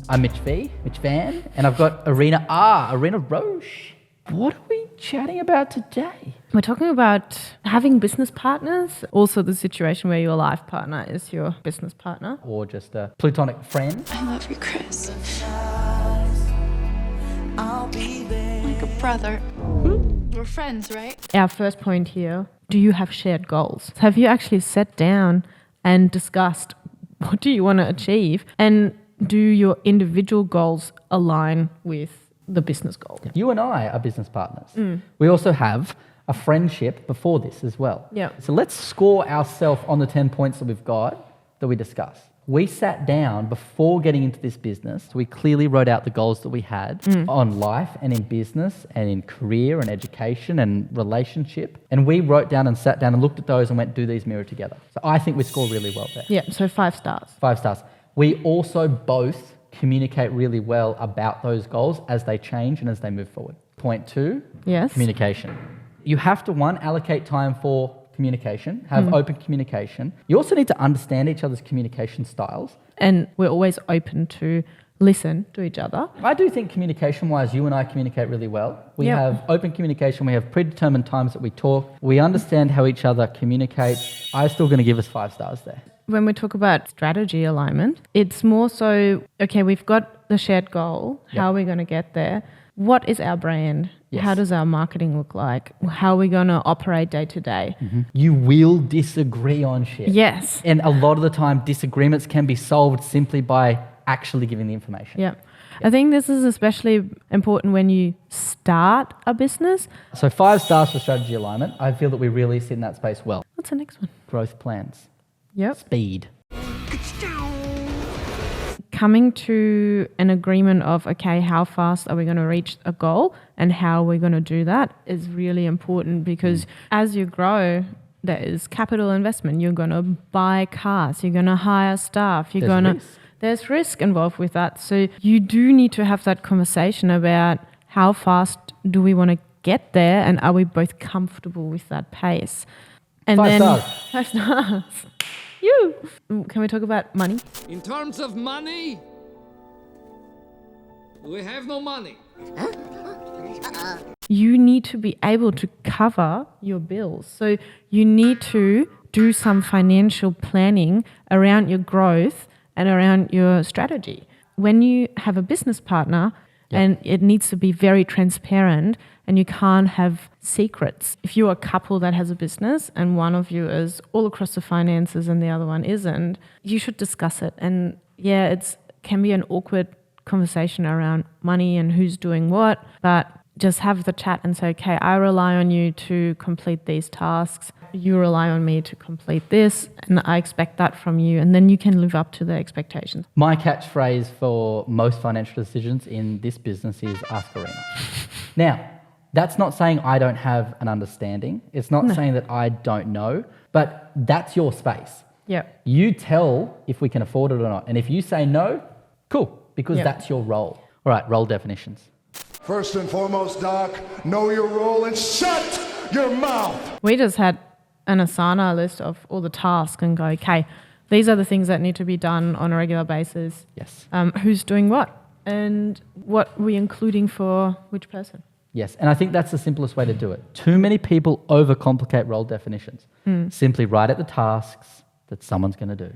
I'm Mitch Van, and I've got Erina Roche. What are we chatting about today? We're talking about having business partners, also the situation where your life partner is your business partner. Or just a platonic friend. I love you, Chris. Like a brother. We're friends, right? Our first point here, do you have shared goals? Have you actually sat down and discussed what do you want to achieve? And do your individual goals align with the business goal? You and I are business partners. We also have a friendship before this as well. Yeah. So let's score ourselves on the 10 points that we've got that we discussed. We sat down before getting into this business. We clearly wrote out the goals that we had on life and in business and in career and education and relationship. And we wrote down and sat down and looked at those and went, do these mirror together? So I think we score really well there. Yeah, so 5 stars. 5 stars. We also both communicate really well about those goals as they change and as they move forward. Point 2, Yes. communication. You have to, one, allocate time for communication, have open communication. You also need to understand each other's communication styles. And we're always open to listen to each other. I do think communication-wise, you and I communicate really well. We Yep. have open communication. We have predetermined times that we talk. We understand how each other communicates. I'm still going to give us 5 stars there. When we talk about strategy alignment, it's more so, okay, we've got the shared goal. How are we going to get there? What is our brand? Yes. How does our marketing look like? How are we going to operate day to day? You will disagree on shit. Yes. And a lot of the time, disagreements can be solved simply by actually giving the information. Yeah. I think this is especially important when you start a business. So 5 stars for strategy alignment. I feel that we really sit in that space well. What's the next one? Growth plans. Yep. Speed. Coming to an agreement of, okay, how fast are we going to reach a goal and how are we going to do that is really important because as you grow, there is capital investment. You're going to buy cars. You're going to hire staff. There's risk involved with that. So you do need to have that conversation about how fast do we want to get there and are we both comfortable with that pace? And 5 stars. 5 stars. You. Can we talk about money? In terms of money, we have no money. You need to be able to cover your bills. So you need to do some financial planning around your growth and around your strategy. When you have a business partner, and it needs to be very transparent and you can't have secrets. If you're a couple that has a business and one of you is all across the finances and the other one isn't, you should discuss it. And yeah, it can be an awkward conversation around money and who's doing what, but just have the chat and say, okay, I rely on you to complete these tasks. You rely on me to complete this, and I expect that from you. And then you can live up to the expectations. My catchphrase for most financial decisions in this business is ask Erina. Now, that's not saying I don't have an understanding. It's not saying that I don't know, but that's your space. Yeah. You tell if we can afford it or not. And if you say no, cool, because that's your role. All right, role definitions. First and foremost, Doc, know your role and shut your mouth. We just had an Asana list of all the tasks and go, okay, these are the things that need to be done on a regular basis. Yes. Who's doing what and what we're including for which person. Yes, and I think that's the simplest way to do it. Too many people overcomplicate role definitions. Simply write out the tasks that someone's going to do.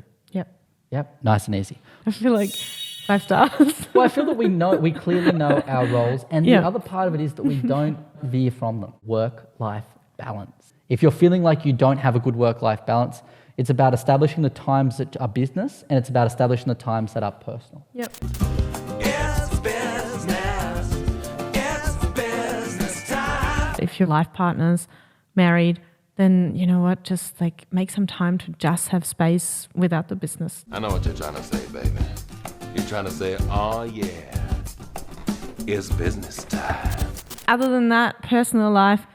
Yep, nice and easy. I feel like 5 stars. Well, I feel that we clearly know our roles, and the other part of it is that we don't veer from them. Work-life balance. If you're feeling like you don't have a good work-life balance, it's about establishing the times that are business, and it's about establishing the times that are personal. Yep. It's business time. If your life partner's married, then you know what, just like make some time to just have space without the business. I know what you're trying to say, baby. You're trying to say, oh yeah, it's business time. Other than that, personal life,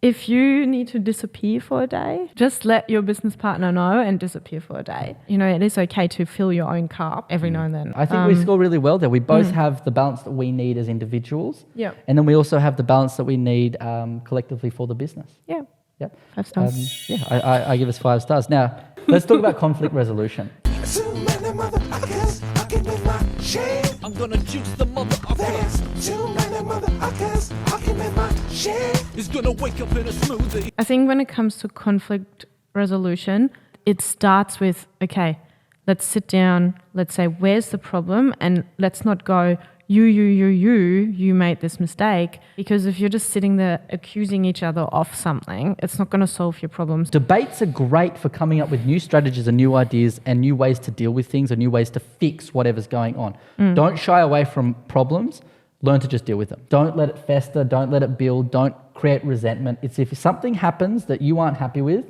if you need to disappear for a day, just let your business partner know and disappear for a day. You know, it is okay to fill your own cup every now and then. I think we score really well there. We both have the balance that we need as individuals. Yep. And then we also have the balance that we need collectively for the business. Yeah. Yep. 5 stars. I give us 5 stars. Now, let's talk about conflict resolution. Too many motherfuckers, I can do my shit. I'm gonna juice the motherfucker. There's too many motherfuckers. I can make my shit. He's gonna wake up in a smoothie. I think when it comes to conflict resolution, it starts with, okay, let's sit down, let's say, where's the problem? And let's not go, you made this mistake. Because if you're just sitting there accusing each other of something, it's not going to solve your problems. Debates are great for coming up with new strategies and new ideas and new ways to deal with things and new ways to fix whatever's going on. Don't shy away from problems. Learn to just deal with them. Don't let it fester. Don't let it build. Don't create resentment. It's if something happens that you aren't happy with,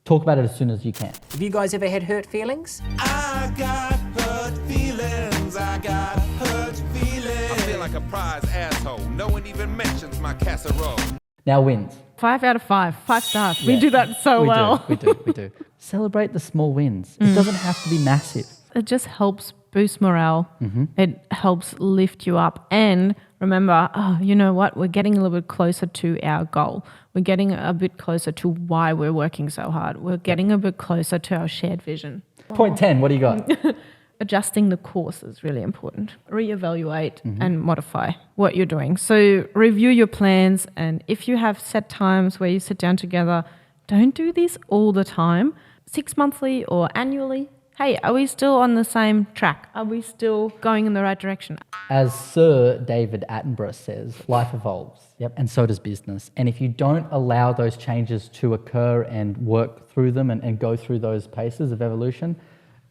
talk about it as soon as you can. Have you guys ever had hurt feelings? I got hurt feelings. I got hurt feelings. I feel like a prize asshole. No one even mentions my casserole. Now wins. 5 out of 5, 5 stars. Yeah. We do that so well. We do. Celebrate the small wins. It doesn't have to be massive. It just helps boost morale. It helps lift you up. And remember, you know what? We're getting a little bit closer to our goal. We're getting a bit closer to why we're working so hard. We're getting a bit closer to our shared vision. Point 10, what do you got? Adjusting the course is really important. Reevaluate and modify what you're doing. So review your plans, and if you have set times where you sit down together, don't do this all the time. 6 monthly or annually. Hey, are we still on the same track? Are we still going in the right direction? As Sir David Attenborough says, life evolves. Yep. And so does business. And if you don't allow those changes to occur and work through them and go through those paces of evolution,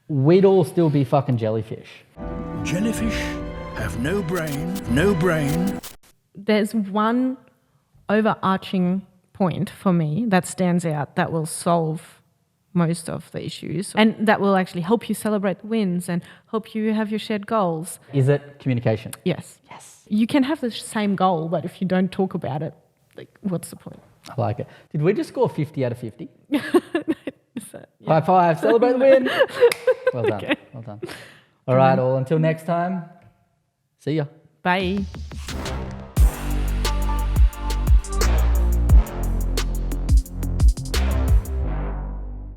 we'd all still be fucking jellyfish. Jellyfish have no brain. There's one overarching point for me that stands out that will solve most of the issues, and that will actually help you celebrate the wins and help you have your shared goals. Is it communication? Yes. You can have the same goal, but if you don't talk about it, like, what's the point? I like it. Did we just score 50 out of 50? Is that- yeah. High five, celebrate the win. Well done, Okay. well done. All right, all until next time, see ya. Bye.